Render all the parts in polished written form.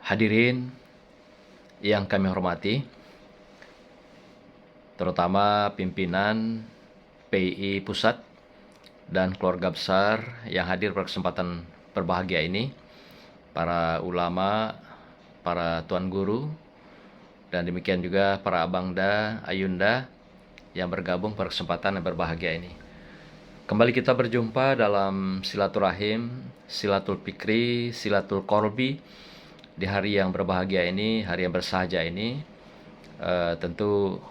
Hadirin yang kami hormati, terutama pimpinan PII Pusat dan keluarga besar yang hadir pada kesempatan berbahagia ini, para ulama, para tuan guru, dan demikian juga para abangda, ayunda yang bergabung pada kesempatan yang berbahagia ini. Kembali kita berjumpa dalam silaturahim, silatul fikri, silatul korbi di hari yang berbahagia ini, hari yang bersahaja ini. Tentu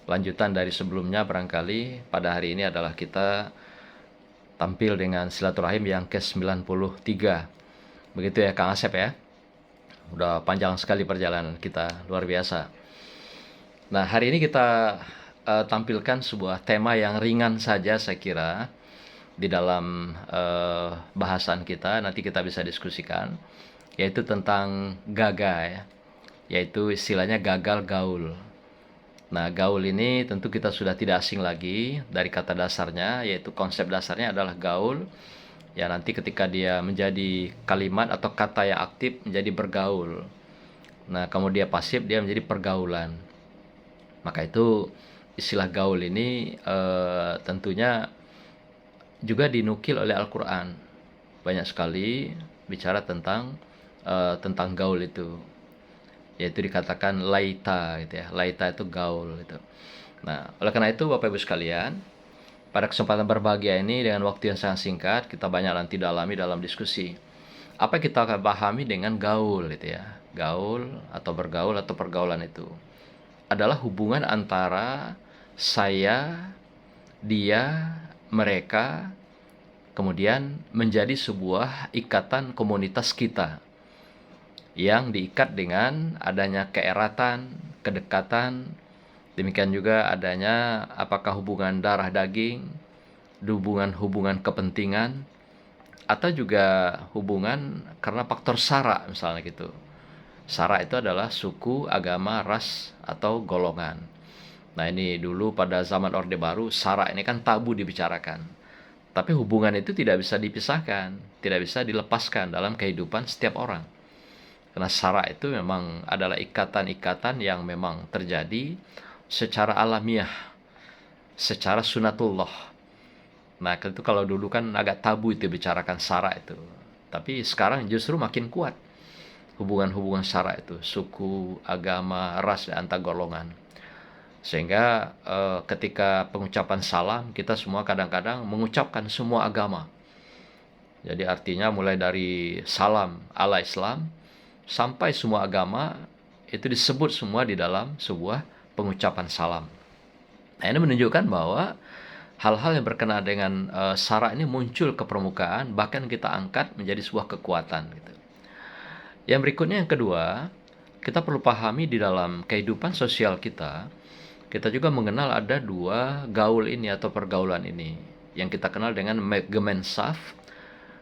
lanjutan dari sebelumnya barangkali pada hari ini adalah kita tampil dengan silaturahim yang ke-93. Begitu ya Kang Asep ya. Udah panjang sekali perjalanan kita, luar biasa. Nah, hari ini kita tampilkan sebuah tema yang ringan saja saya kira di dalam bahasan kita, nanti kita bisa diskusikan, yaitu tentang gagal ya, yaitu istilahnya gagal gaul. Nah, gaul ini tentu kita sudah tidak asing lagi dari kata dasarnya, yaitu konsep dasarnya adalah gaul. Ya, nanti ketika dia menjadi kalimat atau kata yang aktif menjadi bergaul. Nah, kemudian dia pasif, dia menjadi pergaulan. Maka itu istilah gaul ini tentunya juga dinukil oleh Al-Quran. Banyak sekali bicara tentang gaul itu, yaitu dikatakan laita gitu ya. Laita itu gaul gitu. Nah, oleh karena itu Bapak Ibu sekalian, pada kesempatan berbahagia ini dengan waktu yang sangat singkat, kita banyak nanti dalami dalam diskusi. Apa kita akan pahami dengan gaul gitu ya. Gaul atau bergaul atau pergaulan itu adalah hubungan antara saya, dia, mereka, kemudian menjadi sebuah ikatan komunitas kita yang diikat dengan adanya keeratan, kedekatan, demikian juga adanya apakah hubungan darah daging, hubungan kepentingan, atau juga hubungan karena faktor sara misalnya gitu. Sara itu adalah suku, agama, ras, atau golongan. Nah, ini dulu pada zaman Orde Baru, sara ini kan tabu dibicarakan. Tapi hubungan itu tidak bisa dipisahkan, tidak bisa dilepaskan dalam kehidupan setiap orang. Karena sara itu memang adalah ikatan-ikatan yang memang terjadi secara alamiah, secara sunatullah. Nah, itu kalau dulu kan agak tabu itu bicarakan sara itu. Tapi sekarang justru makin kuat hubungan-hubungan sara itu, suku, agama, ras, dan antar golongan. Sehingga ketika pengucapan salam, kita semua kadang-kadang mengucapkan semua agama. Jadi artinya mulai dari salam ala Islam sampai semua agama itu disebut semua di dalam sebuah pengucapan salam. Nah, ini menunjukkan bahwa hal-hal yang berkenaan dengan sara ini muncul ke permukaan, bahkan kita angkat menjadi sebuah kekuatan gitu. Yang berikutnya, yang kedua, kita perlu pahami di dalam kehidupan sosial kita, kita juga mengenal ada dua gaul ini atau pergaulan ini, yang kita kenal dengan Gemeinschaft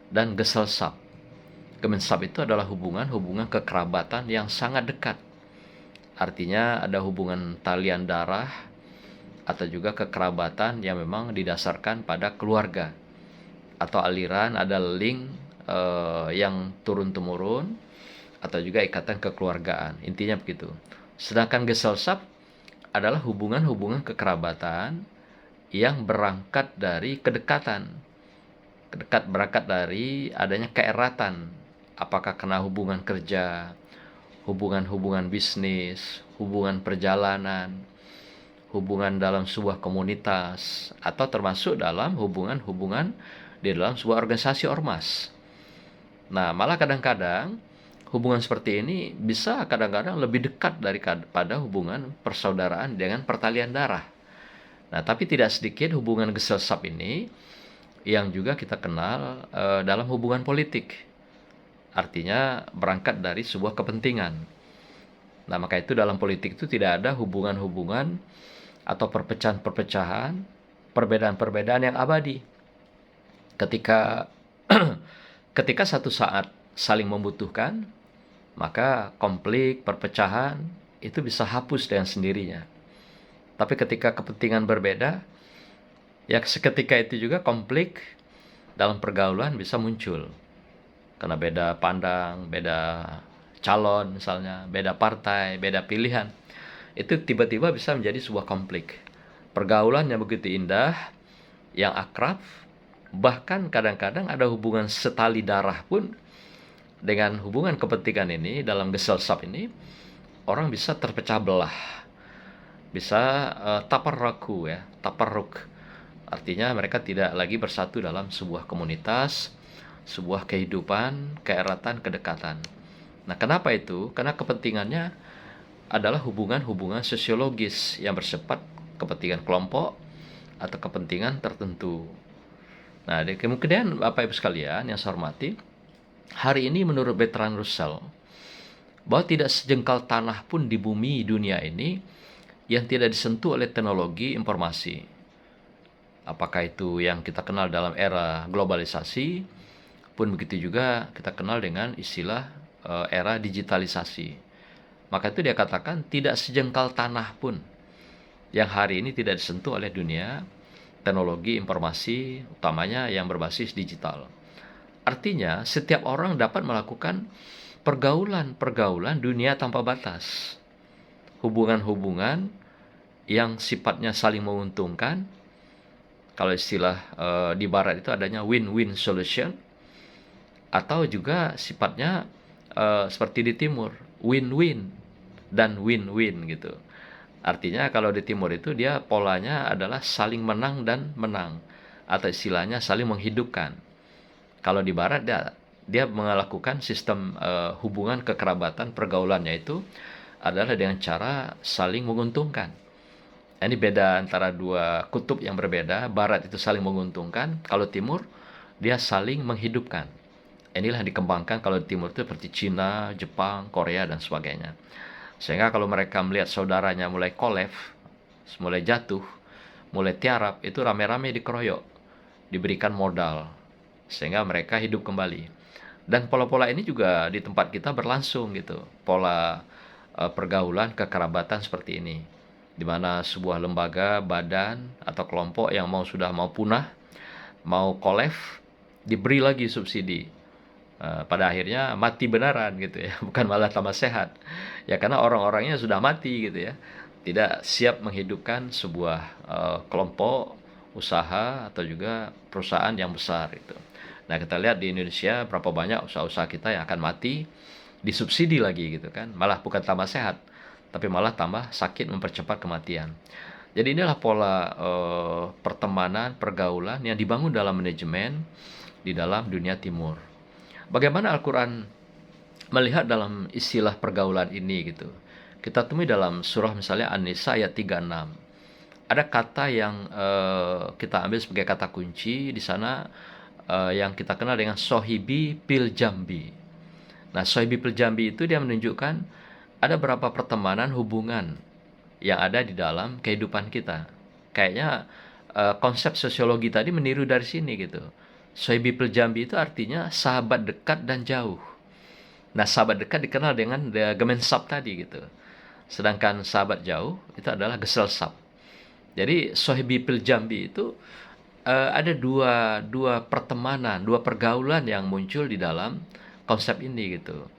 dan Gesellschaft. Gemeinschaft itu adalah hubungan kekerabatan yang sangat dekat. Artinya ada hubungan talian darah atau juga kekerabatan yang memang didasarkan pada keluarga atau aliran, ada link yang turun-temurun atau juga ikatan kekeluargaan. Intinya begitu. Sedangkan Gesellschaft adalah hubungan kekerabatan yang berangkat dari kedekatan. Berangkat dari adanya keeratan. Apakah kena hubungan kerja, hubungan bisnis, hubungan perjalanan, hubungan dalam sebuah komunitas, atau termasuk dalam hubungan di dalam sebuah organisasi ormas. Nah, malah kadang-kadang hubungan seperti ini bisa kadang-kadang lebih dekat daripada hubungan persaudaraan dengan pertalian darah. Nah, tapi tidak sedikit hubungan Gesellschaft ini yang juga kita kenal dalam hubungan politik. Artinya berangkat dari sebuah kepentingan. Nah, maka itu dalam politik itu tidak ada hubungan-hubungan atau perpecahan-perpecahan, perbedaan-perbedaan yang abadi. Ketika satu saat saling membutuhkan, maka konflik, perpecahan itu bisa hapus dengan sendirinya. Tapi ketika kepentingan berbeda, ya seketika itu juga konflik dalam pergaulan bisa muncul. Karena beda pandang, beda calon misalnya, beda partai, beda pilihan, itu tiba-tiba bisa menjadi sebuah konflik. Pergaulan yang begitu indah, yang akrab, bahkan kadang-kadang ada hubungan setali darah pun dengan hubungan kepentingan ini, dalam geselsap ini, orang bisa terpecah belah, bisa taparraku ya, taparruk. Artinya mereka tidak lagi bersatu dalam sebuah komunitas, sebuah kehidupan, keeratan, kedekatan. Nah, kenapa itu? Karena kepentingannya adalah hubungan-hubungan sosiologis yang bersifat kepentingan kelompok atau kepentingan tertentu. Nah, kemudian Bapak Ibu sekalian yang saya hormati, hari ini menurut Bertrand Russell, bahwa tidak sejengkal tanah pun di bumi dunia ini yang tidak disentuh oleh teknologi informasi. Apakah itu yang kita kenal dalam era globalisasi, pun begitu juga kita kenal dengan istilah era digitalisasi. Maka itu dia katakan tidak sejengkal tanah pun yang hari ini tidak disentuh oleh dunia teknologi informasi, utamanya yang berbasis digital. Artinya setiap orang dapat melakukan pergaulan dunia tanpa batas. Hubungan-hubungan yang sifatnya saling menguntungkan. Kalau istilah di barat itu adanya win-win solution, atau juga sifatnya seperti di timur, win-win dan win-win gitu. Artinya kalau di timur itu dia polanya adalah saling menang dan menang, atau istilahnya saling menghidupkan. Kalau di barat dia melakukan sistem hubungan kekerabatan pergaulannya itu adalah dengan cara saling menguntungkan. Ini beda antara dua kutub yang berbeda. Barat itu saling menguntungkan, kalau timur dia saling menghidupkan. Inilah yang dikembangkan kalau di timur itu seperti Cina, Jepang, Korea, dan sebagainya. Sehingga kalau mereka melihat saudaranya mulai kolaps, mulai jatuh, mulai tiarap, itu rame-rame dikeroyok, diberikan modal, sehingga mereka hidup kembali. Dan pola-pola ini juga di tempat kita berlangsung gitu. Pola pergaulan kekerabatan seperti ini, di mana sebuah lembaga, badan, atau kelompok yang sudah mau punah, mau kolaps, diberi lagi subsidi. Pada akhirnya mati beneran gitu ya, bukan malah tambah sehat. Ya karena orang-orangnya sudah mati gitu ya, tidak siap menghidupkan sebuah kelompok, usaha, atau juga perusahaan yang besar itu. Nah, kita lihat di Indonesia berapa banyak usaha-usaha kita yang akan mati, disubsidi lagi gitu kan, malah bukan tambah sehat, tapi malah tambah sakit, mempercepat kematian. Jadi inilah pola pertemanan, pergaulan yang dibangun dalam manajemen di dalam dunia timur. Bagaimana Al-Quran melihat dalam istilah pergaulan ini gitu? Kita temui dalam surah misalnya An-Nisa ayat 36. Ada kata yang kita ambil sebagai kata kunci di sana, yang kita kenal dengan sohibi pil jambi. Nah, sohibi pil jambi itu dia menunjukkan ada berapa pertemanan, hubungan yang ada di dalam kehidupan kita. Kayaknya konsep sosiologi tadi meniru dari sini gitu. Sohibi pil jambi itu artinya sahabat dekat dan jauh. Nah, sahabat dekat dikenal dengan gemensap tadi gitu. Sedangkan sahabat jauh itu adalah geselsap. Jadi sohibi pil jambi itu ada dua pertemanan, dua pergaulan yang muncul di dalam konsep ini gitu.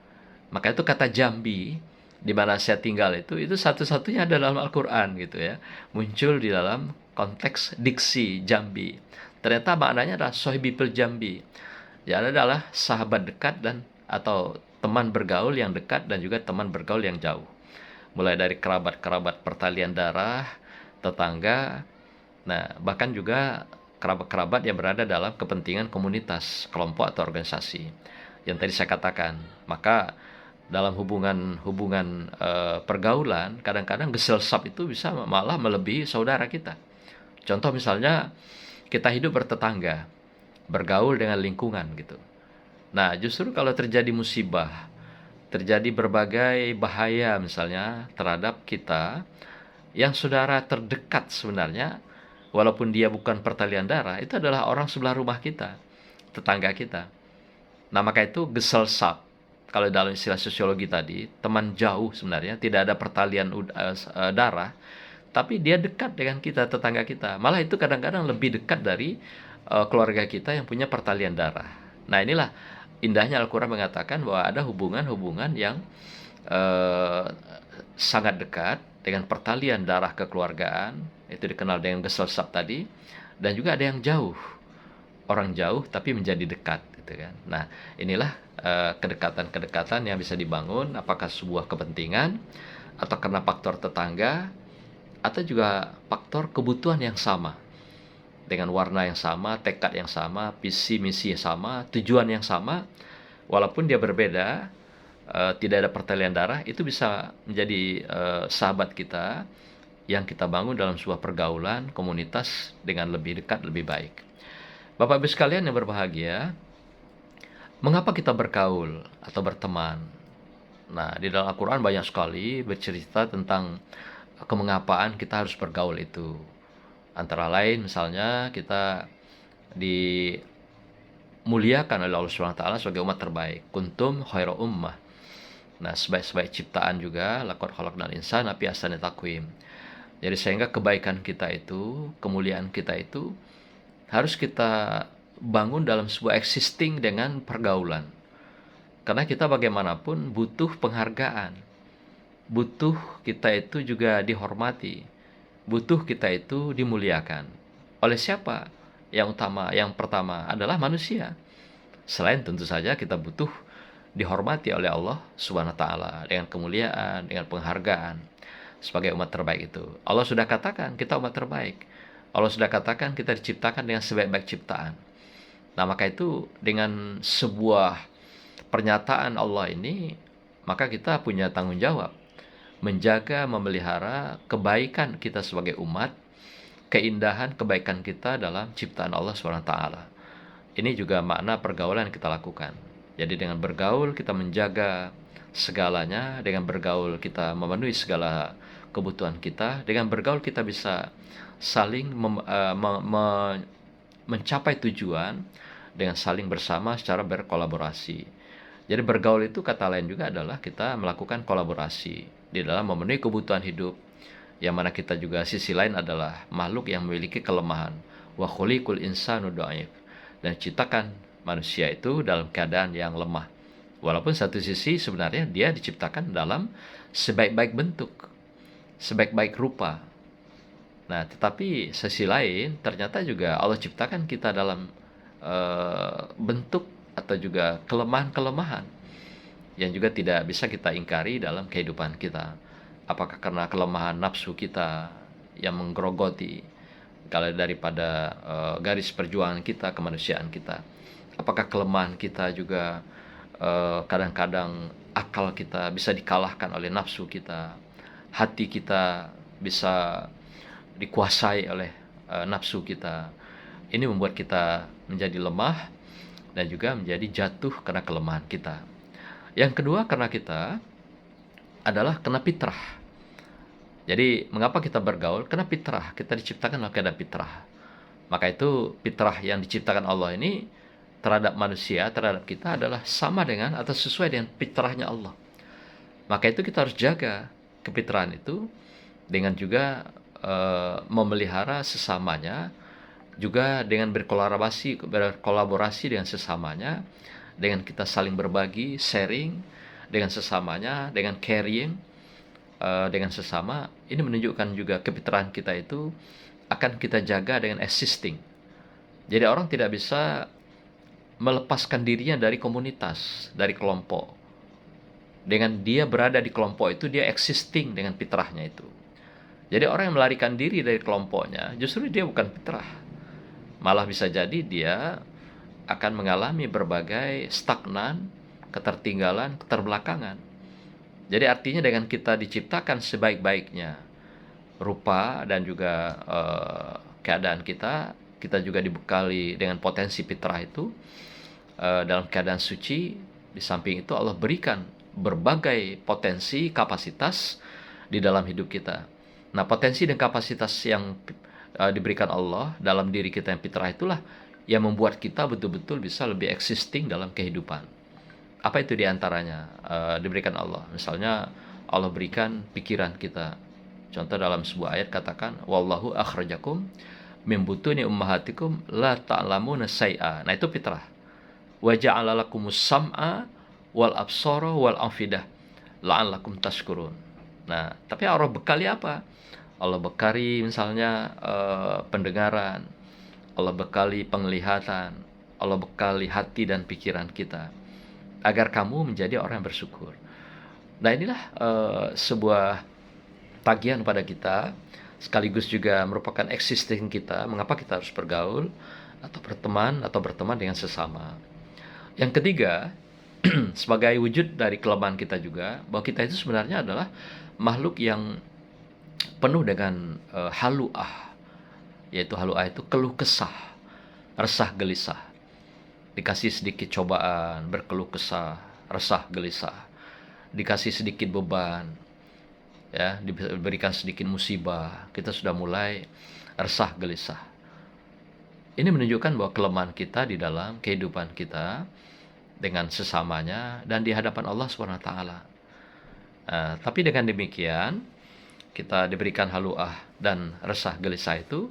Maka itu kata jambi di mana saya tinggal itu satu-satunya ada dalam Al-Quran gitu ya. Muncul di dalam konteks diksi jambi. Ternyata maknanya adalah sohibi pil jambi. Ya, adalah sahabat dekat dan atau teman bergaul yang dekat dan juga teman bergaul yang jauh. Mulai dari kerabat-kerabat pertalian darah, tetangga, nah bahkan juga kerabat-kerabat yang berada dalam kepentingan komunitas, kelompok atau organisasi. Yang tadi saya katakan, maka dalam hubungan pergaulan, kadang-kadang geselsap itu bisa malah melebihi saudara kita. Contoh misalnya, kita hidup bertetangga, bergaul dengan lingkungan gitu. Nah, justru kalau terjadi musibah, terjadi berbagai bahaya misalnya terhadap kita, yang saudara terdekat sebenarnya, walaupun dia bukan pertalian darah, itu adalah orang sebelah rumah kita, tetangga kita. Nah, maka itu geselsap. Kalau dalam istilah sosiologi tadi, teman jauh sebenarnya, tidak ada pertalian darah, tapi dia dekat dengan kita, tetangga kita. Malah itu kadang-kadang lebih dekat dari keluarga kita yang punya pertalian darah. Nah, inilah indahnya Al-Quran mengatakan bahwa ada hubungan-hubungan yang eh, sangat dekat dengan pertalian darah kekeluargaan, itu dikenal dengan geselsap tadi, dan juga ada yang jauh, orang jauh tapi menjadi dekat, gitu kan. Nah, inilah kedekatan-kedekatan yang bisa dibangun, apakah sebuah kepentingan atau karena faktor tetangga atau juga faktor kebutuhan yang sama, dengan warna yang sama, tekad yang sama, visi misi yang sama, tujuan yang sama, walaupun dia berbeda, tidak ada pertalian darah, itu bisa menjadi sahabat kita yang kita bangun dalam sebuah pergaulan komunitas dengan lebih dekat, lebih baik. Bapak Ibu sekalian yang berbahagia, mengapa kita bergaul atau berteman? Nah, di dalam Al-Quran banyak sekali bercerita tentang kemengapaan kita harus bergaul itu. Antara lain misalnya kita dimuliakan oleh Allah Subhanahu wa taala sebagai umat terbaik. Kuntum khairu ummah. Nah, sebaik-sebaik ciptaan juga, laqad khalaqnal insana fi ahsani taqwim. Jadi sehingga kebaikan kita itu, kemuliaan kita itu harus kita bangun dalam sebuah existing dengan pergaulan. Karena kita bagaimanapun butuh penghargaan. Butuh kita itu juga dihormati. Butuh kita itu dimuliakan. Oleh siapa? Yang pertama adalah manusia. Selain tentu saja kita butuh dihormati oleh Allah Subhanahu wa taala dengan kemuliaan, dengan penghargaan sebagai umat terbaik itu. Allah sudah katakan kita umat terbaik. Allah sudah katakan kita diciptakan dengan sebaik-baik ciptaan. Nah, maka itu dengan sebuah pernyataan Allah ini, maka kita punya tanggung jawab menjaga, memelihara kebaikan kita sebagai umat, keindahan kebaikan kita dalam ciptaan Allah Subhanahu wa taala. Ini juga makna pergaulan yang kita lakukan. Jadi dengan bergaul kita menjaga segalanya, dengan bergaul kita memenuhi segala kebutuhan kita, dengan bergaul kita bisa saling mencapai tujuan dengan saling bersama secara berkolaborasi. Jadi bergaul itu kata lain juga adalah kita melakukan kolaborasi di dalam memenuhi kebutuhan hidup, yang mana kita juga sisi lain adalah makhluk yang memiliki kelemahan. Wa khuliqul insanu dhaif. Dan ciptakan manusia itu dalam keadaan yang lemah. Walaupun satu sisi sebenarnya dia diciptakan dalam sebaik-baik bentuk, sebaik-baik rupa. Nah, tetapi sisi lain ternyata juga Allah ciptakan kita dalam bentuk atau juga kelemahan-kelemahan yang juga tidak bisa kita ingkari dalam kehidupan kita. Apakah karena kelemahan nafsu kita yang menggerogoti kalau daripada garis perjuangan kita, kemanusiaan kita? Apakah kelemahan kita juga kadang-kadang akal kita bisa dikalahkan oleh nafsu kita, hati kita bisa dikuasai oleh nafsu kita? Ini membuat kita menjadi lemah dan juga menjadi jatuh karena kelemahan kita. Yang kedua, karena kita adalah kena fitrah. Jadi mengapa kita bergaul? Karena fitrah, kita diciptakan dalam keadaan fitrah. Maka itu fitrah yang diciptakan Allah ini terhadap manusia, terhadap kita adalah sama dengan atau sesuai dengan fitrahnya Allah. Maka itu kita harus jaga kefitrahan itu dengan juga memelihara sesamanya, juga dengan berkolaborasi dengan sesamanya, dengan kita saling berbagi, sharing dengan sesamanya, dengan caring dengan sesama. Ini menunjukkan juga kefitrahan kita itu akan kita jaga dengan existing. Jadi orang tidak bisa melepaskan dirinya dari komunitas, dari kelompok. Dengan dia berada di kelompok itu, dia existing dengan fitrahnya itu. Jadi orang yang melarikan diri dari kelompoknya, justru dia bukan fitrah. Malah bisa jadi dia akan mengalami berbagai stagnan, ketertinggalan, keterbelakangan. Jadi artinya dengan kita diciptakan sebaik-baiknya rupa dan juga keadaan kita, kita juga dibekali dengan potensi fitrah itu dalam keadaan suci. Di samping itu Allah berikan berbagai potensi, kapasitas di dalam hidup kita. Nah, potensi dan kapasitas yang diberikan Allah dalam diri kita yang fitrah itulah yang membuat kita betul-betul bisa lebih existing dalam kehidupan. Apa itu diantaranya diberikan Allah? Misalnya Allah berikan pikiran kita. Contoh dalam sebuah ayat katakan, wallahu akhrajakum min butuni ummahatikum la ta'lamuna syai'a. Nah, itu fitrah. wa ja'ala lakumus sam'a wal absara wal afidah la'allakum tashkurun. Nah, tapi Allah bekali apa? Allah bekali misalnya pendengaran, Allah bekali penglihatan, Allah bekali hati dan pikiran kita agar kamu menjadi orang yang bersyukur. Nah, inilah sebuah tagihan pada kita, sekaligus juga merupakan existing kita, mengapa kita harus bergaul atau berteman dengan sesama. Yang ketiga, sebagai wujud dari kelemahan kita juga, bahwa kita itu sebenarnya adalah makhluk yang penuh dengan halu'ah, yaitu halu'ah itu keluh kesah, resah gelisah. Dikasih sedikit cobaan, berkeluh kesah, resah gelisah. Dikasih sedikit beban, ya, diberikan sedikit musibah, kita sudah mulai resah gelisah. Ini menunjukkan bahwa kelemahan kita di dalam kehidupan kita dengan sesamanya dan di hadapan Allah SWT. Tapi dengan demikian, kita diberikan halu'ah dan resah gelisah itu,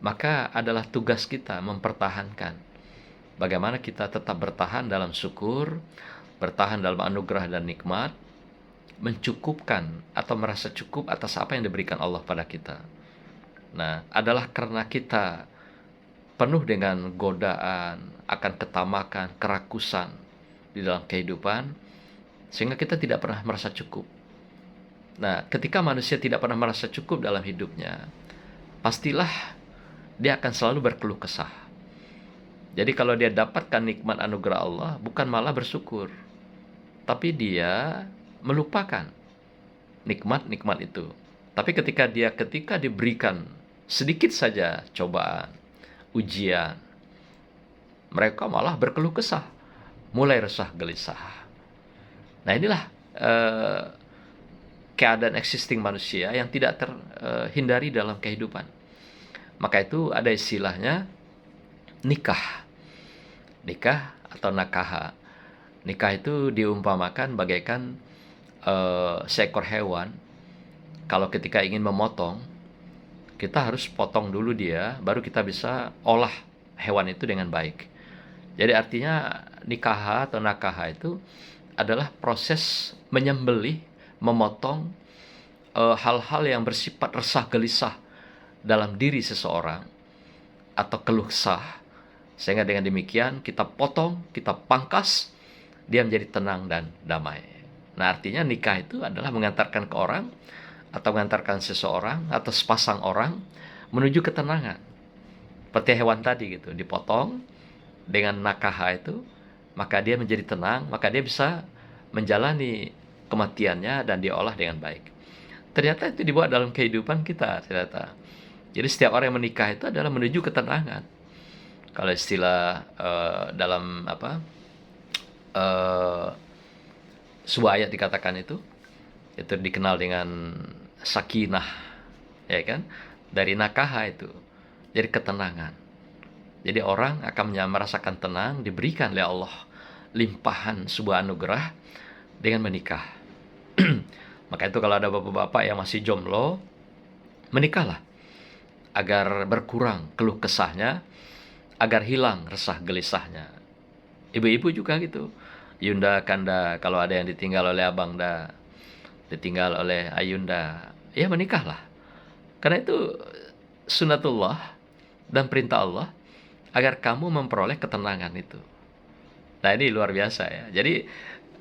maka adalah tugas kita mempertahankan. Bagaimana kita tetap bertahan dalam syukur, bertahan dalam anugerah dan nikmat, mencukupkan atau merasa cukup atas apa yang diberikan Allah pada kita. Nah, adalah karena kita penuh dengan godaan, akan ketamakan, kerakusan di dalam kehidupan, sehingga kita tidak pernah merasa cukup. Nah, ketika manusia tidak pernah merasa cukup dalam hidupnya, pastilah dia akan selalu berkeluh kesah. Jadi kalau dia dapatkan nikmat anugerah Allah, bukan malah bersyukur, tapi dia melupakan nikmat-nikmat itu. Tapi ketika diberikan sedikit saja cobaan, ujian, mereka malah berkeluh kesah, mulai resah gelisah. Nah, inilah keadaan existing manusia yang tidak terhindari dalam kehidupan. Maka itu ada istilahnya nikah atau nakaha. Nikah itu diumpamakan bagaikan seekor hewan. Kalau ketika ingin memotong, kita harus potong dulu dia, baru kita bisa olah hewan itu dengan baik. Jadi artinya nikaha atau nakaha itu adalah proses menyembelih, memotong hal-hal yang bersifat resah gelisah dalam diri seseorang atau keluh kesah, sehingga dengan demikian kita potong, kita pangkas, dia menjadi tenang dan damai. Nah, artinya nikah itu adalah mengantarkan ke orang atau mengantarkan seseorang atau sepasang orang menuju ketenangan. Seperti hewan tadi gitu, dipotong dengan nakaha itu, maka dia menjadi tenang, maka dia bisa menjalani kematiannya dan diolah dengan baik. Ternyata itu dibawa dalam kehidupan kita ternyata. Jadi setiap orang yang menikah itu adalah menuju ketenangan. Kalau istilah dalam sebuah ayat dikatakan itu dikenal dengan sakinah, ya kan? Dari nakaha itu, jadi ketenangan. Jadi orang akan merasakan tenang, diberikan oleh Allah limpahan sebuah anugerah dengan menikah. Maka itu kalau ada bapak-bapak yang masih jomblo, menikahlah agar berkurang keluh kesahnya, agar hilang resah gelisahnya. Ibu-ibu juga gitu. Yunda Kanda, kalau ada yang ditinggal oleh Abangda, ditinggal oleh Ayunda, ya menikahlah. Karena itu sunatullah dan perintah Allah agar kamu memperoleh ketenangan itu. Nah, ini luar biasa ya. Jadi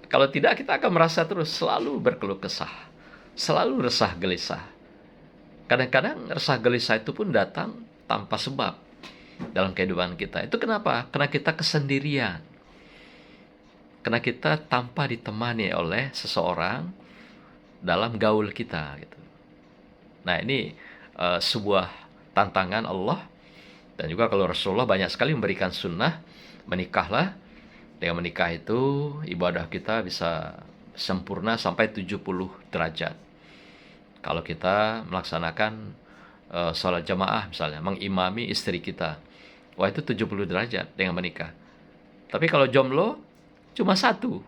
kalau tidak, kita akan merasa terus selalu berkeluh kesah, selalu resah gelisah. Kadang-kadang resah gelisah itu pun datang tanpa sebab dalam kehidupan kita. Itu kenapa? Karena kita kesendirian. Karena kita tanpa ditemani oleh seseorang dalam gaul kita gitu. Nah, ini sebuah tantangan Allah. Dan juga kalau Rasulullah banyak sekali memberikan sunnah, menikahlah. Dengan menikah itu ibadah kita bisa sempurna sampai 70 derajat. Kalau kita melaksanakan sholat jamaah misalnya, mengimami istri kita, wah itu 70 derajat dengan menikah. Tapi kalau jomblo cuma satu.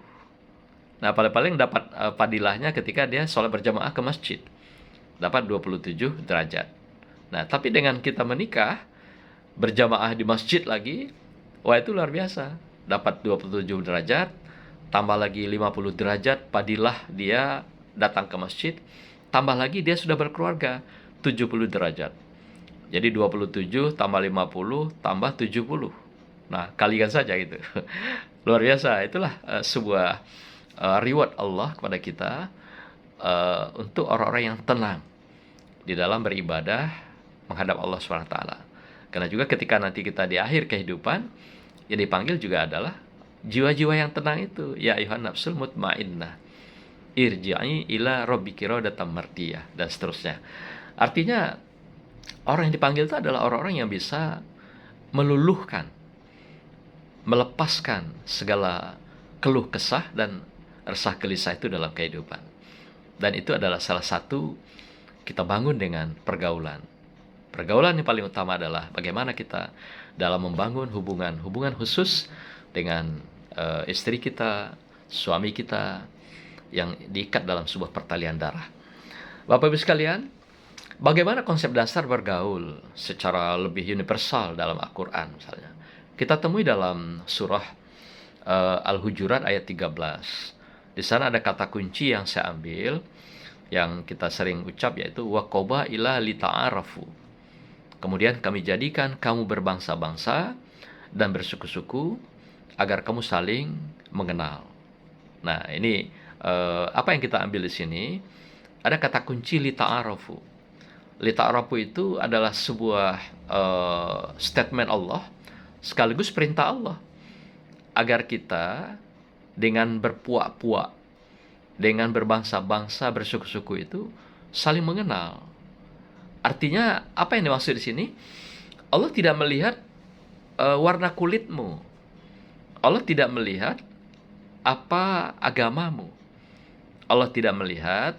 Nah, paling-paling dapat padilahnya ketika dia sholat berjamaah ke masjid, dapat 27 derajat. Nah, tapi dengan kita menikah, berjamaah di masjid lagi, wah itu luar biasa, dapat 27 derajat, tambah lagi 50 derajat, padilah dia datang ke masjid, tambah lagi dia sudah berkeluarga, 70 derajat. Jadi 27 tambah 50 tambah 70. Nah, kalikan saja gitu. Luar biasa. Itulah sebuah reward Allah kepada kita untuk orang-orang yang tenang di dalam beribadah menghadap Allah SWT. Karena juga ketika nanti kita di akhir kehidupan, yang dipanggil juga adalah jiwa-jiwa yang tenang itu. Ya ayuhan nafsul mutmainnah, irji'i ila rabbiki radatan mardiyah, dan seterusnya. Artinya orang yang dipanggil itu adalah orang-orang yang bisa meluluhkan, melepaskan segala keluh kesah dan resah gelisah itu dalam kehidupan. Dan itu adalah salah satu kita bangun dengan pergaulan. Pergaulan yang paling utama adalah bagaimana kita dalam membangun hubungan khusus dengan istri kita, suami kita, yang diikat dalam sebuah pertalian darah. Bapak Ibu sekalian, bagaimana konsep dasar bergaul secara lebih universal dalam Al-Quran misalnya? Kita temui dalam surah Al-Hujurat ayat 13. Di sana ada kata kunci yang saya ambil, yang kita sering ucap, yaitu waqoba ila lita'arafu. Kemudian kami jadikan kamu berbangsa-bangsa dan bersuku-suku agar kamu saling mengenal. Nah, ini apa yang kita ambil di sini? Ada kata kunci lita'arafu. Lita'arafu itu adalah sebuah statement Allah sekaligus perintah Allah agar kita dengan berpuak-puak, dengan berbangsa-bangsa, bersuku-suku itu saling mengenal. Artinya apa yang dimaksud di sini? Allah tidak melihat warna kulitmu. Allah tidak melihat apa agamamu. Allah tidak melihat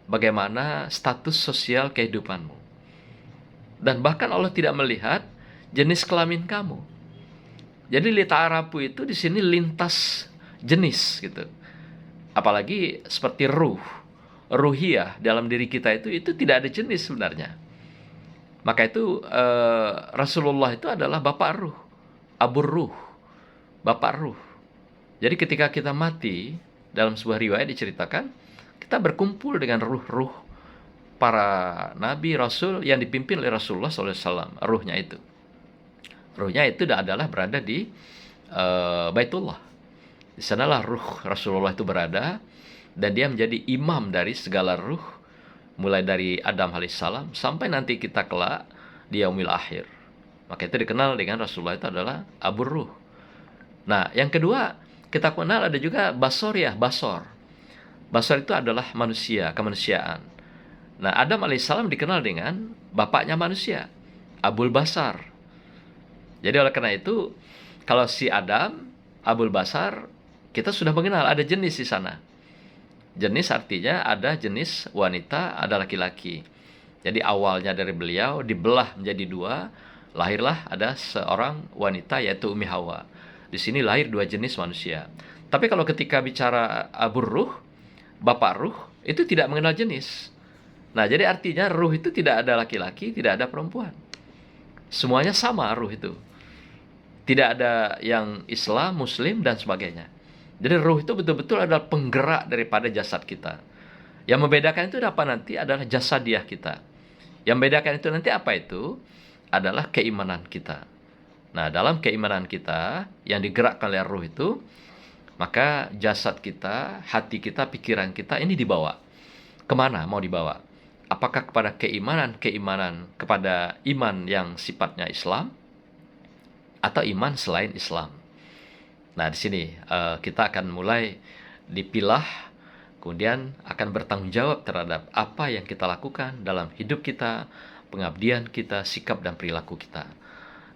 bagaimana status sosial kehidupanmu. Dan bahkan Allah tidak melihat jenis kelamin kamu. Jadi lita'arafu itu di sini lintas jenis gitu. Apalagi seperti ruhiyah dalam diri kita itu tidak ada jenis sebenarnya. Maka itu Rasulullah itu adalah bapak ruh, abur ruh, bapak ruh. Jadi ketika kita mati, dalam sebuah riwayat diceritakan, kita berkumpul dengan ruh-ruh para nabi, rasul yang dipimpin oleh Rasulullah SAW. Ruhnya itu adalah berada di Baitullah. Di sanalah ruh Rasulullah itu berada, dan dia menjadi imam dari segala ruh, mulai dari Adam alaihissalam sampai nanti kita kelak di yaumil akhir. Maka itu dikenal dengan Rasulullah itu adalah abur ruh. Nah, yang kedua, kita kenal ada juga basoriyah, basor. Basor itu adalah manusia, kemanusiaan. Nah, Adam alaihissalam dikenal dengan bapaknya manusia, Abul Basar. Jadi oleh karena itu, kalau si Adam, Abul Basar, kita sudah mengenal ada jenis di sana. Jenis artinya ada jenis wanita, ada laki-laki. Jadi awalnya dari beliau dibelah menjadi dua, lahirlah ada seorang wanita yaitu Ummi Hawa. Di sini lahir dua jenis manusia. Tapi kalau ketika bicara abur ruh, bapak ruh, itu tidak mengenal jenis. Nah, jadi artinya ruh itu tidak ada laki-laki, tidak ada perempuan. Semuanya sama ruh itu. Tidak ada yang Islam, Muslim, dan sebagainya. Jadi ruh itu betul-betul adalah penggerak daripada jasad kita. Yang membedakan itu apa nanti adalah jasadiah kita. Yang membedakan itu nanti apa itu? Adalah keimanan kita. Nah, dalam keimanan kita yang digerakkan oleh ruh itu, maka jasad kita, hati kita, pikiran kita ini dibawa. Kemana mau dibawa? Apakah kepada keimanan kepada iman yang sifatnya Islam, atau iman selain Islam? Nah, di sini kita akan mulai dipilah, kemudian akan bertanggung jawab terhadap apa yang kita lakukan dalam hidup kita, pengabdian kita, sikap dan perilaku kita.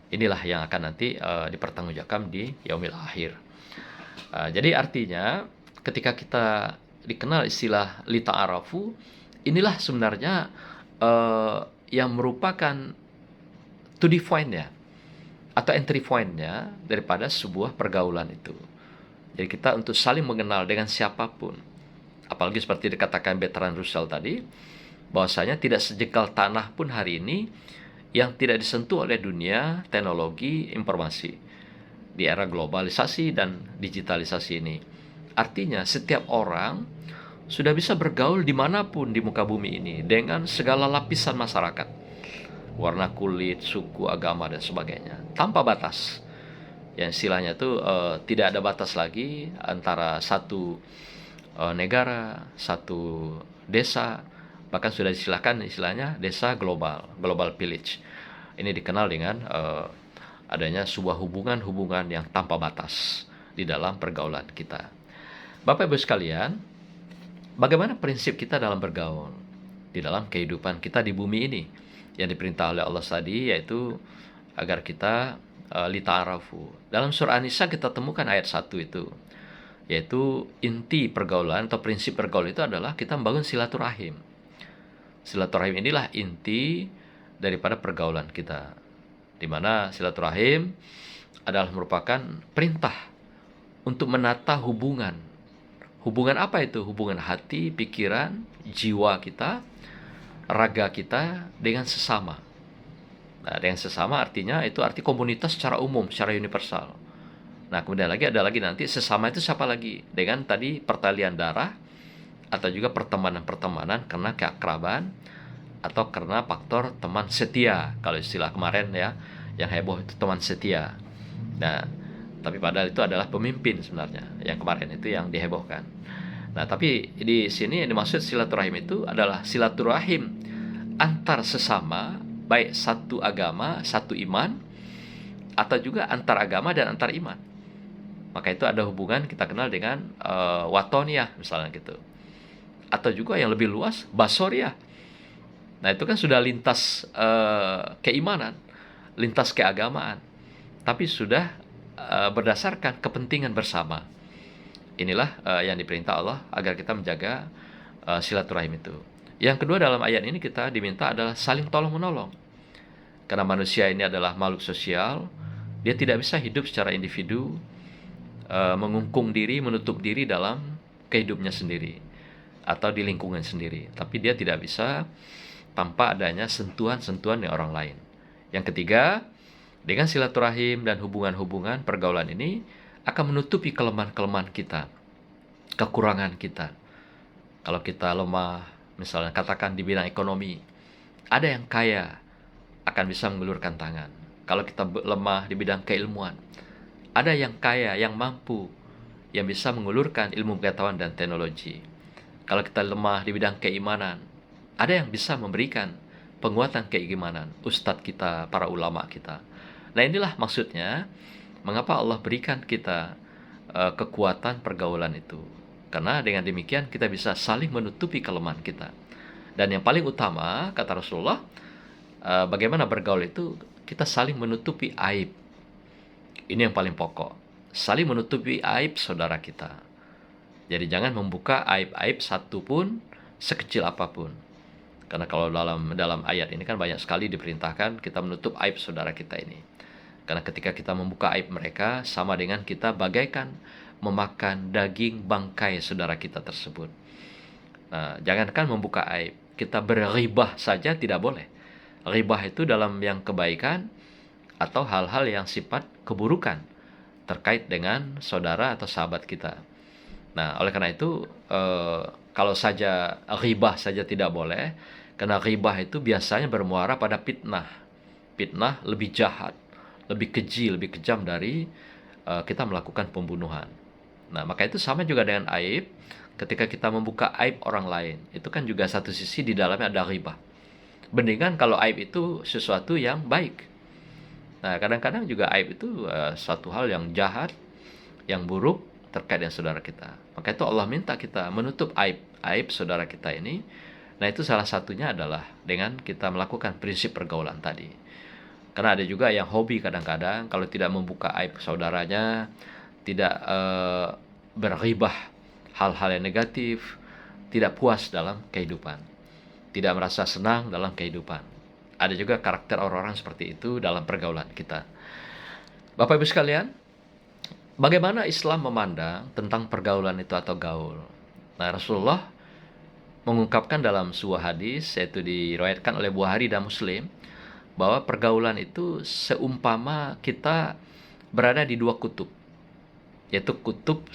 Inilah yang akan nanti dipertanggungjawabkan di yaumil akhir. Jadi artinya ketika kita dikenal istilah lita'arafu, inilah sebenarnya yang merupakan to define-nya atau entry point-nya daripada sebuah pergaulan itu. Jadi kita untuk saling mengenal dengan siapapun. Apalagi seperti dikatakan Bertrand Russell tadi, bahwasanya tidak sejengkal tanah pun hari ini yang tidak disentuh oleh dunia teknologi informasi. di era globalisasi dan digitalisasi ini. Artinya setiap orang sudah bisa bergaul dimanapun di muka bumi ini dengan segala lapisan masyarakat, warna kulit, suku, agama, dan sebagainya, tanpa batas. Yang istilahnya itu tidak ada batas lagi antara satu negara, satu desa, bahkan sudah disilahkan istilahnya desa global, global village. Ini dikenal dengan adanya sebuah hubungan-hubungan yang tanpa batas di dalam pergaulan kita. Bapak Ibu sekalian, bagaimana prinsip kita dalam bergaul di dalam kehidupan kita di bumi ini yang diperintah oleh Allah tadi, yaitu agar kita lita'arafu. Dalam surah An-Nisa kita temukan ayat 1 itu, yaitu inti pergaulan atau prinsip pergaulan itu adalah kita membangun silaturahim. Silaturahim inilah inti daripada pergaulan kita, di mana silaturahim adalah merupakan perintah untuk menata hubungan. Hubungan apa itu? Hubungan hati, pikiran, jiwa kita, raga kita dengan sesama. Nah, dengan sesama artinya itu arti komunitas secara umum, secara universal. Nah, kemudian ada lagi nanti sesama itu siapa lagi? Dengan tadi pertalian darah, atau juga pertemanan-pertemanan karena keakraban, atau karena faktor teman setia. Kalau istilah kemarin ya, yang heboh itu teman setia. Nah, tapi padahal itu adalah pemimpin sebenarnya. Yang kemarin itu yang dihebohkan. Nah, tapi di sini yang dimaksud silaturahim itu adalah silaturahim antar sesama, baik satu agama, satu iman, atau juga antar agama dan antar iman. Maka itu ada hubungan kita kenal dengan watoniyah misalnya gitu. Atau juga yang lebih luas, basoriyah. Nah, itu kan sudah lintas keimanan, lintas keagamaan, tapi sudah berdasarkan kepentingan bersama. Inilah yang diperintah Allah agar kita menjaga silaturahim itu. Yang kedua, dalam ayat ini kita diminta adalah saling tolong-menolong. Karena manusia ini adalah makhluk sosial, dia tidak bisa hidup secara individu, mengungkung diri, menutup diri dalam kehidupnya sendiri, atau di lingkungan sendiri. Tapi dia tidak bisa tanpa adanya sentuhan-sentuhan dari orang lain. Yang ketiga, dengan silaturahim dan hubungan-hubungan pergaulan ini akan menutupi kelemahan-kelemahan kita, kekurangan kita. Kalau kita lemah, misalnya katakan di bidang ekonomi, ada yang kaya akan bisa mengulurkan tangan. Kalau kita lemah di bidang keilmuan, ada yang kaya, yang mampu, yang bisa mengulurkan ilmu pengetahuan dan teknologi. Kalau kita lemah di bidang keimanan, ada yang bisa memberikan penguatan keimanan, ustadz kita, para ulama kita. Nah, inilah maksudnya mengapa Allah berikan kita kekuatan pergaulan itu. Karena dengan demikian kita bisa saling menutupi kelemahan kita. Dan yang paling utama, kata Rasulullah, bagaimana bergaul itu kita saling menutupi aib. Ini yang paling pokok. Saling menutupi aib saudara kita. Jadi jangan membuka aib-aib satu pun, sekecil apapun. Karena kalau dalam ayat ini kan banyak sekali diperintahkan kita menutup aib saudara kita ini. Karena ketika kita membuka aib mereka, sama dengan kita bagaikan memakan daging bangkai saudara kita tersebut. Nah, jangankan membuka aib, kita berghibah saja tidak boleh. Ghibah itu dalam yang kebaikan atau hal-hal yang sifat keburukan terkait dengan saudara atau sahabat kita. Nah, oleh karena itu, kalau saja ghibah saja tidak boleh, karena ghibah itu biasanya bermuara pada fitnah. Fitnah lebih jahat, lebih keji, lebih kejam dari kita melakukan pembunuhan. Nah, maka itu sama juga dengan aib. Ketika kita membuka aib orang lain, itu kan juga satu sisi di dalamnya ada ghibah. Bandingkan kalau aib itu sesuatu yang baik. Nah, kadang-kadang juga aib itu suatu hal yang jahat, yang buruk terkait dengan saudara kita. Maka itu Allah minta kita menutup aib saudara kita ini. Nah, itu salah satunya adalah dengan kita melakukan prinsip pergaulan tadi. Karena ada juga yang hobi kadang-kadang kalau tidak membuka aib saudaranya, tidak berghibah hal-hal yang negatif, tidak puas dalam kehidupan, tidak merasa senang dalam kehidupan. Ada juga karakter orang-orang seperti itu dalam pergaulan kita. Bapak Ibu sekalian, bagaimana Islam memandang tentang pergaulan itu atau gaul? Nah, Rasulullah mengungkapkan dalam sebuah hadis, yaitu diriwayatkan oleh Bukhari dan Muslim, bahwa pergaulan itu seumpama kita berada di dua kutub. Yaitu kutub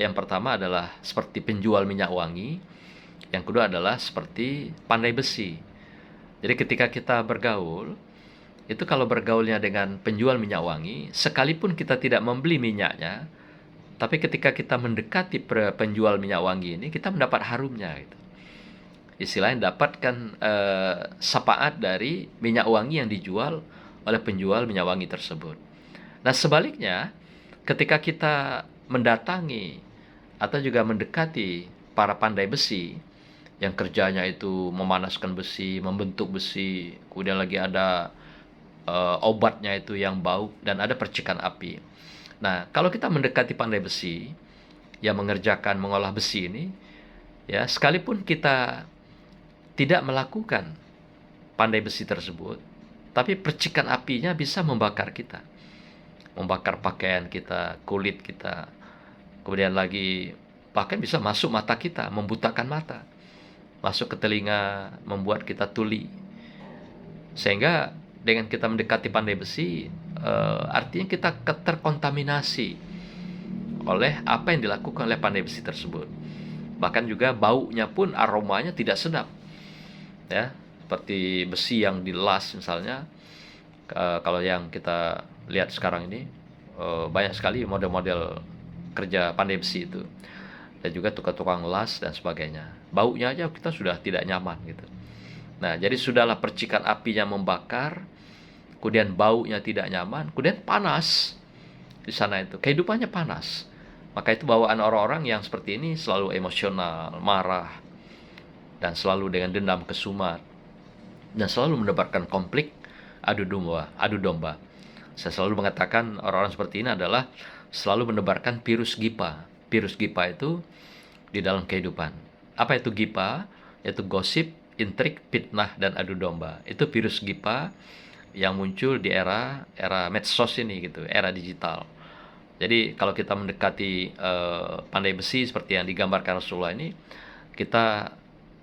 yang pertama adalah seperti penjual minyak wangi, yang kedua adalah seperti pandai besi. Jadi ketika kita bergaul, itu kalau bergaulnya dengan penjual minyak wangi, sekalipun kita tidak membeli minyaknya, tapi ketika kita mendekati penjual minyak wangi ini, kita mendapat harumnya gitu. Istilahnya dapatkan syafaat dari minyak wangi yang dijual oleh penjual minyak wangi tersebut. Nah, sebaliknya, ketika kita mendatangi atau juga mendekati para pandai besi yang kerjanya itu memanaskan besi, membentuk besi, kemudian lagi ada obatnya itu yang bau dan ada percikan api. Nah, kalau kita mendekati pandai besi yang mengolah besi ini, ya, sekalipun kita tidak melakukan pandai besi tersebut, tapi percikan apinya bisa membakar kita. Membakar pakaian kita, kulit kita, kemudian lagi bahkan bisa masuk mata kita, membutakan mata, masuk ke telinga, membuat kita tuli. Sehingga dengan kita mendekati pandai besi, artinya kita terkontaminasi oleh apa yang dilakukan oleh pandai besi tersebut. Bahkan juga baunya pun, aromanya tidak sedap, ya, seperti besi yang dilas misalnya. Kalau yang kita lihat sekarang ini, banyak sekali model-model kerja pandai besi itu, dan juga tukang-tukang las dan sebagainya. Baunya aja kita sudah tidak nyaman gitu. Nah, jadi sudahlah percikan apinya membakar, kemudian baunya tidak nyaman, kemudian panas di sana itu. Kehidupannya panas. Maka itu bawaan orang-orang yang seperti ini selalu emosional, marah, dan selalu dengan dendam kesumat, dan selalu mendapatkan konflik, adu domba. Saya selalu mengatakan orang-orang seperti ini adalah selalu menebarkan virus gipa. Virus gipa itu di dalam kehidupan. Apa itu gipa? Yaitu gosip, intrik, fitnah, dan adu domba. Itu virus gipa yang muncul di era medsos ini gitu, era digital. Jadi kalau kita mendekati pandai besi seperti yang digambarkan Rasulullah ini, kita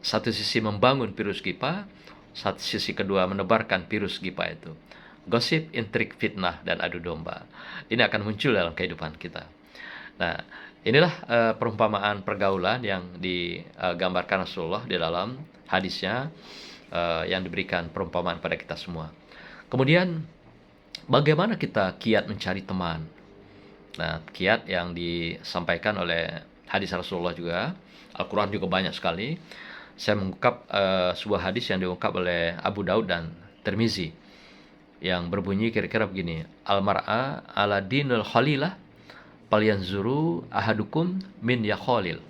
satu sisi membangun virus gipa, satu sisi kedua menebarkan virus gipa itu. Gosip, intrik, fitnah, dan adu domba. Ini akan muncul dalam kehidupan kita. Nah, inilah perumpamaan pergaulan yang digambarkan Rasulullah di dalam hadisnya, yang diberikan perumpamaan pada kita semua. Kemudian, bagaimana kita kiat mencari teman? Nah, kiat yang disampaikan oleh hadis Rasulullah juga, Al-Quran juga banyak sekali. Saya mengungkap sebuah hadis yang diungkap oleh Abu Daud dan Tirmizi, yang berbunyi kira-kira begini: Al-mar'a ala dinul khalilah falyanzuru ahadukum min yakhalil.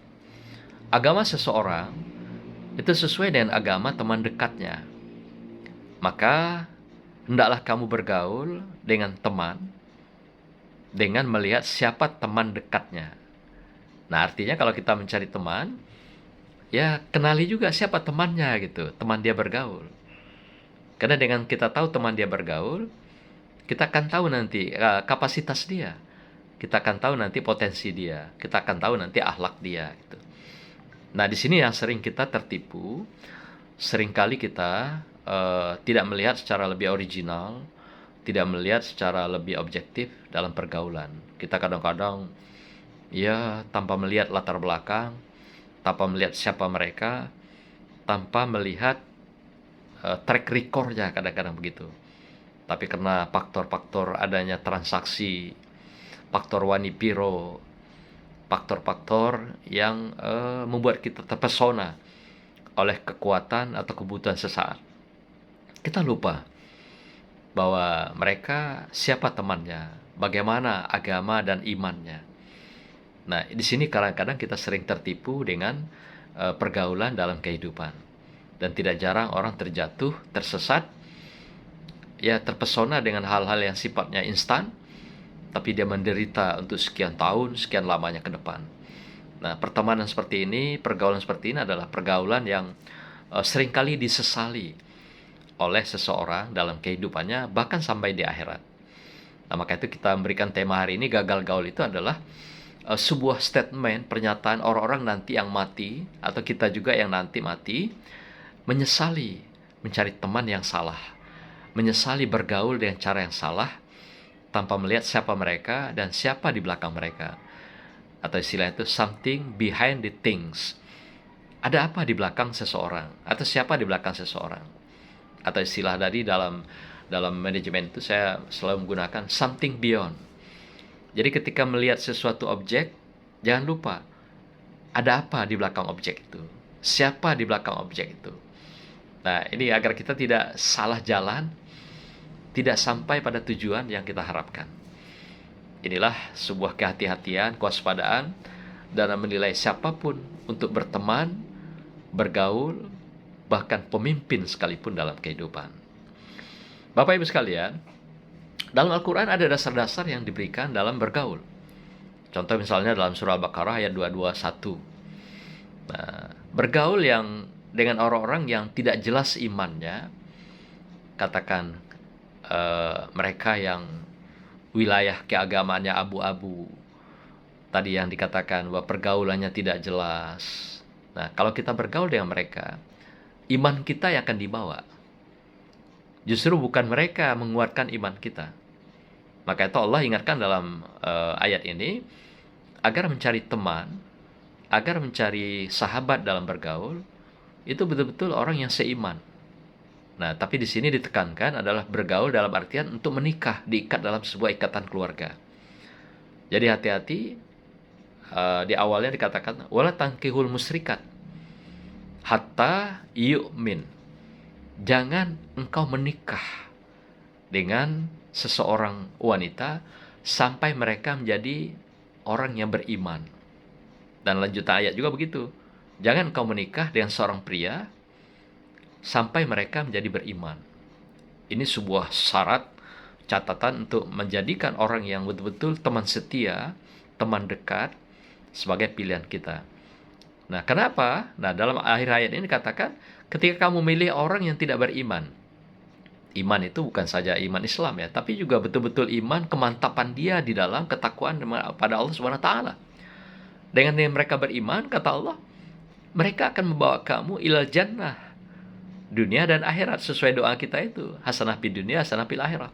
Agama seseorang itu sesuai dengan agama teman dekatnya. Maka hendaklah kamu bergaul dengan teman dengan melihat siapa teman dekatnya. Nah, artinya kalau kita mencari teman, ya kenali juga siapa temannya gitu, teman dia bergaul. Karena dengan kita tahu teman dia bergaul, kita akan tahu nanti kapasitas dia. Kita akan tahu nanti potensi dia. Kita akan tahu nanti akhlak dia gitu. Nah, di sini yang sering kita tertipu. Seringkali kita tidak melihat secara lebih original, tidak melihat secara lebih objektif dalam pergaulan. Kita kadang-kadang ya tanpa melihat latar belakang, tanpa melihat siapa mereka, tanpa melihat track recordnya, kadang-kadang begitu. Tapi karena faktor-faktor adanya transaksi, faktor wanipiro, faktor-faktor yang membuat kita terpesona oleh kekuatan atau kebutuhan sesaat, kita lupa bahwa mereka siapa temannya, bagaimana agama dan imannya. Nah, di sini kadang-kadang kita sering tertipu dengan pergaulan dalam kehidupan. Dan tidak jarang orang terjatuh, tersesat, ya terpesona dengan hal-hal yang sifatnya instan, tapi dia menderita untuk sekian tahun, sekian lamanya ke depan. Nah, pertemanan seperti ini, pergaulan seperti ini adalah pergaulan yang seringkali disesali oleh seseorang dalam kehidupannya, bahkan sampai di akhirat. Nah, maka itu kita memberikan tema hari ini, gagal gaul itu adalah sebuah statement, pernyataan orang-orang nanti yang mati, atau kita juga yang nanti mati, menyesali mencari teman yang salah, menyesali bergaul dengan cara yang salah, tanpa melihat siapa mereka dan siapa di belakang mereka. Atau istilah itu something behind the things. Ada apa di belakang seseorang atau siapa di belakang seseorang. Atau istilah tadi dalam manajemen itu saya selalu menggunakan something beyond. Jadi ketika melihat sesuatu objek, jangan lupa ada apa di belakang objek itu. Siapa di belakang objek itu. Nah, ini agar kita tidak salah jalan, tidak sampai pada tujuan yang kita harapkan. Inilah sebuah kehati-hatian, kewaspadaan dalam menilai siapapun untuk berteman, bergaul, bahkan pemimpin sekalipun dalam kehidupan. Bapak Ibu sekalian, dalam Al-Quran ada dasar-dasar yang diberikan dalam bergaul. Contoh misalnya dalam surah Al-Baqarah ayat 221. Nah, bergaul yang dengan orang-orang yang tidak jelas imannya, katakan mereka yang wilayah keagamaannya abu-abu, tadi yang dikatakan bahwa pergaulannya tidak jelas. Nah, kalau kita bergaul dengan mereka, iman kita yang akan dibawa. Justru bukan mereka menguatkan iman kita. Maka itu Allah ingatkan dalam ayat ini, agar mencari teman, agar mencari sahabat dalam bergaul, itu betul-betul orang yang seiman. Nah, tapi di sini ditekankan adalah bergaul dalam artian untuk menikah, diikat dalam sebuah ikatan keluarga. Jadi hati-hati, di awalnya dikatakan wala tankihul musrikat hatta yu'min. Jangan engkau menikah dengan seseorang wanita sampai mereka menjadi orang yang beriman. Dan lanjutan ayat juga begitu. Jangan engkau menikah dengan seorang pria sampai mereka menjadi beriman. Ini sebuah syarat, catatan untuk menjadikan orang yang betul-betul teman setia, teman dekat, sebagai pilihan kita. Nah, kenapa? Nah, dalam akhir ayat ini dikatakan, ketika kamu memilih orang yang tidak beriman. Iman itu bukan saja iman Islam ya, tapi juga betul-betul iman, kemantapan dia di dalam ketakwaan pada Allah Subhanahu wa taala. Dengan mereka beriman, kata Allah, mereka akan membawa kamu ilal jannah, dunia dan akhirat, sesuai doa kita itu, hasanah fid dunya, hasanah fil akhirat.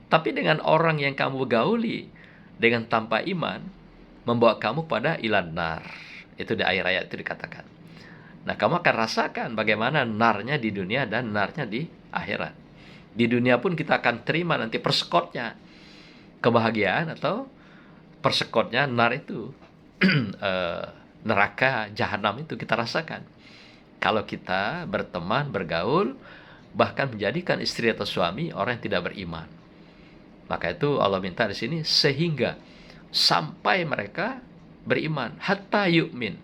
Tapi dengan orang yang kamu gauli dengan tanpa iman, membawa kamu pada ilan nar. Itu di akhir ayat itu dikatakan. Nah, kamu akan rasakan bagaimana narnya di dunia dan narnya di akhirat. Di dunia pun kita akan terima nanti persekotnya kebahagiaan atau persekotnya nar itu, neraka, jahanam itu kita rasakan. Kalau kita berteman, bergaul, bahkan menjadikan istri atau suami orang yang tidak beriman. Maka itu Allah minta di sini sehingga sampai mereka beriman, hatta yu'min.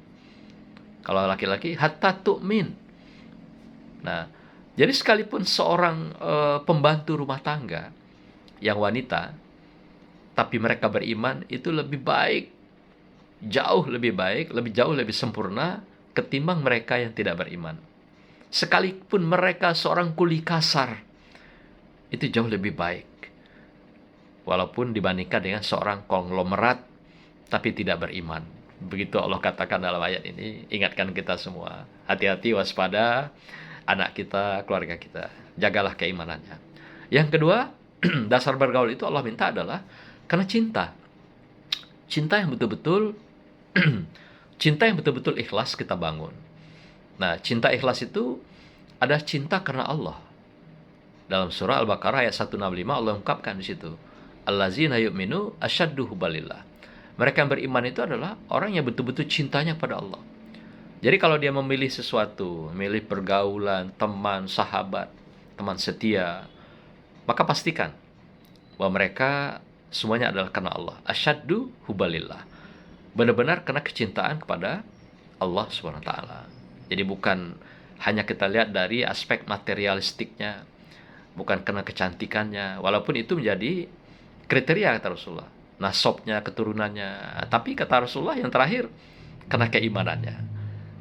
Kalau laki-laki, hatta tu'min. Nah, jadi sekalipun seorang pembantu rumah tangga yang wanita, tapi mereka beriman, itu lebih baik, jauh lebih baik, jauh lebih sempurna ketimbang mereka yang tidak beriman. Sekalipun mereka seorang kuli kasar, itu jauh lebih baik. Walaupun dibandingkan dengan seorang konglomerat, tapi tidak beriman. Begitu Allah katakan dalam ayat ini, ingatkan kita semua. Hati-hati, waspada, anak kita, keluarga kita. Jagalah keimanannya. Yang kedua, dasar bergaul itu Allah minta adalah karena cinta. Cinta yang betul-betul cinta yang betul-betul ikhlas kita bangun. Nah, cinta ikhlas itu adalah cinta karena Allah. Dalam surah Al-Baqarah ayat 165 Allah ungkapkan di situ, allazina yu'minu asyaddu hubbalillah. Mereka yang beriman itu adalah orang yang betul-betul cintanya pada Allah. Jadi kalau dia memilih sesuatu, memilih pergaulan, teman, sahabat, teman setia, maka pastikan bahwa mereka semuanya adalah karena Allah. Asyaddu hubbalillah. Benar-benar karena kecintaan kepada Allah SWT. Jadi bukan hanya kita lihat dari aspek materialistiknya, bukan karena kecantikannya, walaupun itu menjadi kriteria kata Rasulullah, nasabnya, keturunannya, tapi kata Rasulullah yang terakhir karena keimanannya.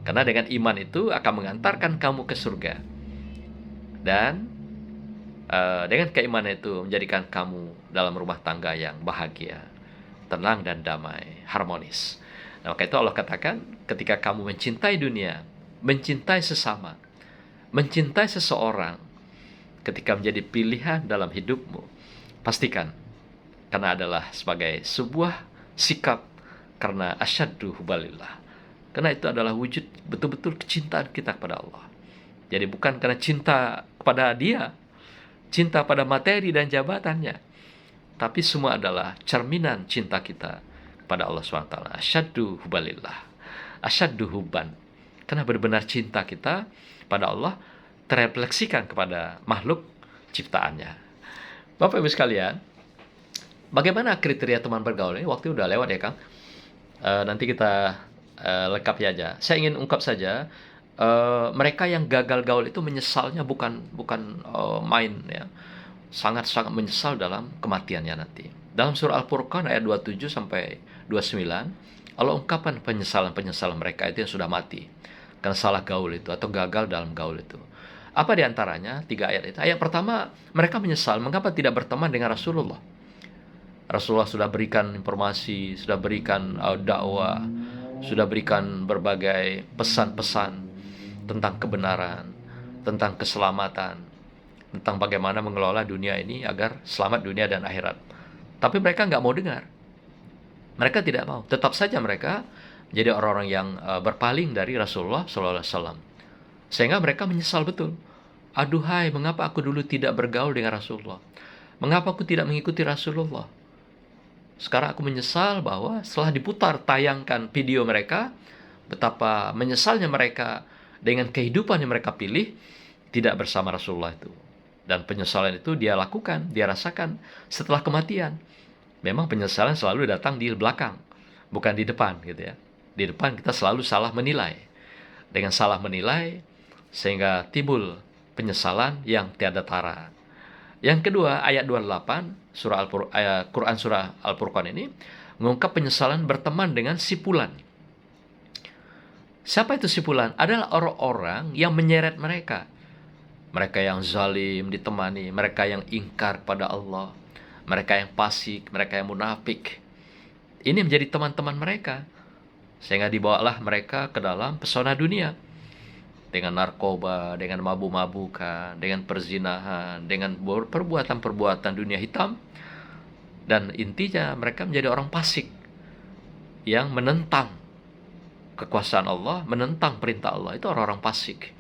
Karena dengan iman itu akan mengantarkan kamu ke surga, dan dengan keimanan itu menjadikan kamu dalam rumah tangga yang bahagia, tenang dan damai, harmonis. Nah, maka itu Allah katakan, ketika kamu mencintai dunia, mencintai sesama, mencintai seseorang, ketika menjadi pilihan dalam hidupmu, pastikan karena adalah sebagai sebuah sikap karena asyaddu hubalillah. Karena itu adalah wujud betul-betul kecintaan kita kepada Allah. Jadi bukan karena cinta kepada dia, cinta pada materi dan jabatannya, tapi semua adalah cerminan cinta kita kepada Allah SWT. Asyaddu hubalillah, asyaddu hubban. Karena benar-benar cinta kita pada Allah terefleksikan kepada makhluk ciptaannya. Bapak Ibu sekalian, bagaimana kriteria teman bergaul ini? Waktu udah lewat ya Kang. Nanti kita lengkapi aja. Saya ingin ungkap saja, mereka yang gagal gaul itu menyesalnya bukan main ya. Sangat-sangat menyesal dalam kematiannya nanti. Dalam surah Al-Furqan ayat 27 sampai 29, Allah ungkapkan penyesalan-penyesalan mereka itu yang sudah mati karena salah gaul itu atau gagal dalam gaul itu. Apa diantaranya? 3 ayat itu. Ayat pertama, mereka menyesal mengapa tidak berteman dengan Rasulullah. Rasulullah sudah berikan informasi, sudah berikan dakwah, sudah berikan berbagai pesan-pesan tentang kebenaran, tentang keselamatan, tentang bagaimana mengelola dunia ini agar selamat dunia dan akhirat. Tapi mereka nggak mau dengar. Mereka tidak mau. Tetap saja mereka jadi orang-orang yang berpaling dari Rasulullah SAW. Sehingga mereka menyesal betul. Aduhai, mengapa aku dulu tidak bergaul dengan Rasulullah? Mengapa aku tidak mengikuti Rasulullah? Sekarang aku menyesal bahwa setelah diputar tayangkan video mereka, betapa menyesalnya mereka dengan kehidupan yang mereka pilih tidak bersama Rasulullah itu. Dan penyesalan itu dia lakukan, dia rasakan setelah kematian. Memang penyesalan selalu datang di belakang, bukan di depan gitu ya. Di depan kita selalu salah menilai. Dengan salah menilai sehingga timbul penyesalan yang tiada tara. Yang kedua, ayat 28 Quran surah Al-Furqan ini mengungkap penyesalan berteman dengan sipulan. Siapa itu sipulan? Adalah orang-orang yang menyeret mereka. Mereka yang zalim ditemani, mereka yang ingkar pada Allah, mereka yang fasik, mereka yang munafik. Ini menjadi teman-teman mereka. Sehingga dibawalah mereka ke dalam pesona dunia. Dengan narkoba, dengan mabuk-mabukan, dengan perzinahan, dengan perbuatan-perbuatan dunia hitam. Dan intinya mereka menjadi orang fasik yang menentang kekuasaan Allah, menentang perintah Allah. Itu orang-orang fasik.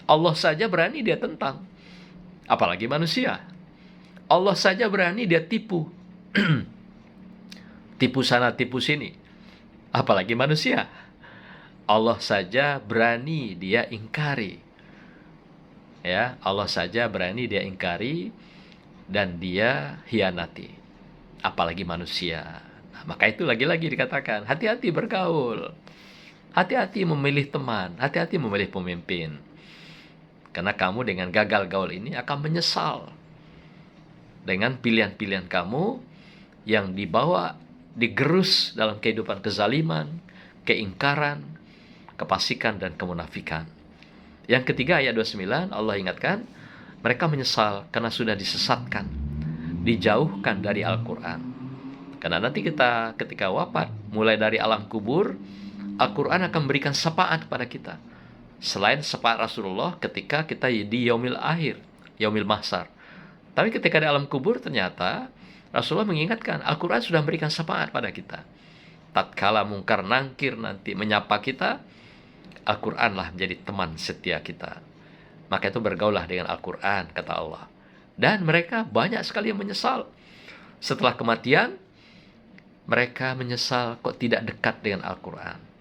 Allah saja berani dia tentang, apalagi manusia. Allah saja berani dia tipu. Tipu sana, tipu sini. Apalagi manusia. Allah saja berani dia ingkari. Ya, Allah saja berani dia ingkari dan dia hianati. Apalagi manusia. Nah, maka itu lagi-lagi dikatakan, hati-hati bergaul. Hati-hati memilih teman, hati-hati memilih pemimpin. Karena kamu dengan gagal gaul ini akan menyesal. Dengan pilihan-pilihan kamu yang digerus dalam kehidupan kezaliman, keingkaran, kefasikan dan kemunafikan. Yang ketiga ayat 29 Allah ingatkan, mereka menyesal karena sudah disesatkan, dijauhkan dari Al-Quran. Karena nanti kita ketika wafat, mulai dari alam kubur, Al-Quran akan memberikan syafaat kepada kita. Selain syafaat Rasulullah ketika kita di yaumil akhir, yaumil mahsyar. Tapi ketika di alam kubur ternyata Rasulullah mengingatkan, Al-Quran sudah memberikan syafaat pada kita. Tatkala mungkar nangkir nanti menyapa kita, Al-Quranlah menjadi teman setia kita. Maka itu bergaulah dengan Al-Quran, kata Allah. Dan mereka banyak sekali yang menyesal. Setelah kematian, mereka menyesal kok tidak dekat dengan Al-Quran.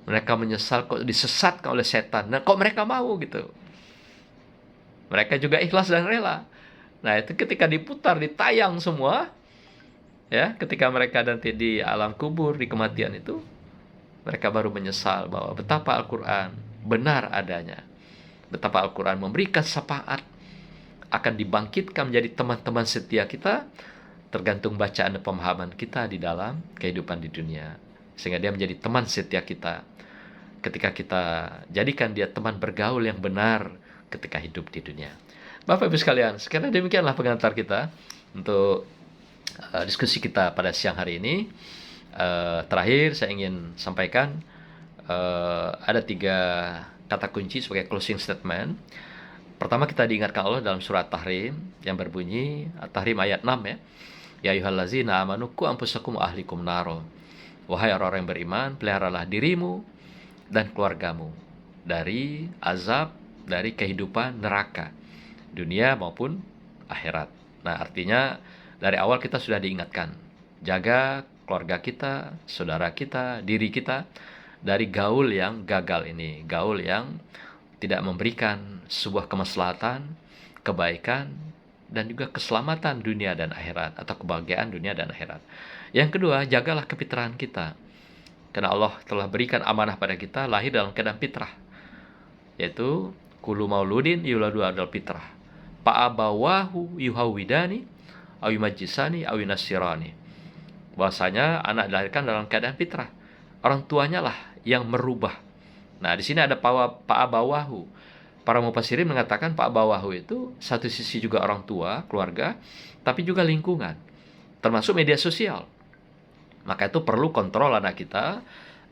Mereka menyesal kok disesatkan oleh setan. Nah, kok mereka mau gitu. Mereka juga ikhlas dan rela. Nah, itu ketika diputar, ditayang semua, ya, ketika mereka nanti di alam kubur, di kematian itu, mereka baru menyesal bahwa betapa Al-Quran benar adanya. Betapa Al-Quran memberikan syafaat, akan dibangkitkan menjadi teman-teman setia kita, tergantung bacaan dan pemahaman kita di dalam kehidupan di dunia. Sehingga dia menjadi teman setia kita ketika kita jadikan dia teman bergaul yang benar ketika hidup di dunia. Bapak Ibu sekalian, sekiranya demikianlah pengantar kita untuk diskusi kita pada siang hari ini. Terakhir saya ingin sampaikan ada 3 kata kunci sebagai closing statement. Pertama, kita diingatkan Allah dalam surat Tahrim yang berbunyi, Tahrim ayat 6 ya, Ya ayyuhallazina amanu qu anfusakum wa ahlikum naro. Wahai orang-orang yang beriman, peliharalah dirimu dan keluargamu dari azab, dari kehidupan neraka, dunia maupun akhirat. Nah, artinya dari awal kita sudah diingatkan, jaga keluarga kita, saudara kita, diri kita dari gaul yang gagal ini, gaul yang tidak memberikan sebuah kemaslahatan, kebaikan, dan juga keselamatan dunia dan akhirat, atau kebahagiaan dunia dan akhirat. Yang kedua, jagalah kefitrahan kita. Karena Allah telah berikan amanah pada kita lahir dalam keadaan fitrah, yaitu kullu mauludin yuladu alal fitrah. Fa'abawahu yuhawidani aw yumajjisani aw yunasirani. Bahwasanya anak dilahirkan dalam keadaan fitrah. Orang tuanya lah yang merubah. Nah, di sini ada fa'abawahu. Para mufassirin mengatakan fa'abawahu itu satu sisi juga orang tua, keluarga, tapi juga lingkungan, termasuk media sosial. Maka itu perlu kontrol anak kita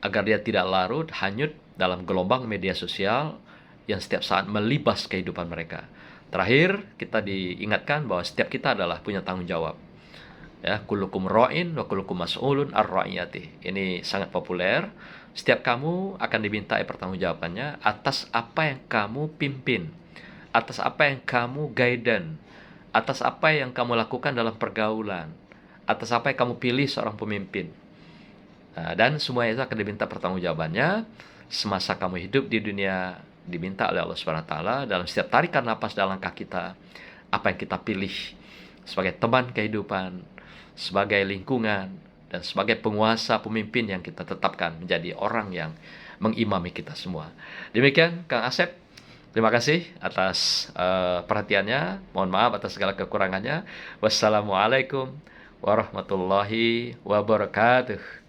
agar dia tidak larut, hanyut dalam gelombang media sosial yang setiap saat melibas kehidupan mereka. Terakhir, kita diingatkan bahwa setiap kita adalah punya tanggung jawab. Ya, kullukum ra'in wa kullukum mas'ulun ar-ra'iyati. Ini sangat populer. Setiap kamu akan dimintai pertanggungjawabannya atas apa yang kamu pimpin, atas apa yang kamu guidance, atas apa yang kamu lakukan dalam pergaulan, atas apa yang kamu pilih seorang pemimpin. Nah, dan semua itu akan diminta pertanggungjawabannya semasa kamu hidup di dunia, diminta oleh Allah Subhanahu wa taala dalam setiap tarikan napas dalam langkah kita, apa yang kita pilih sebagai teman kehidupan, sebagai lingkungan, dan sebagai penguasa pemimpin yang kita tetapkan menjadi orang yang mengimami kita semua. Demikian Kang Asep. Terima kasih atas perhatiannya. Mohon maaf atas segala kekurangannya. Wassalamualaikum warahmatullahi wabarakatuh.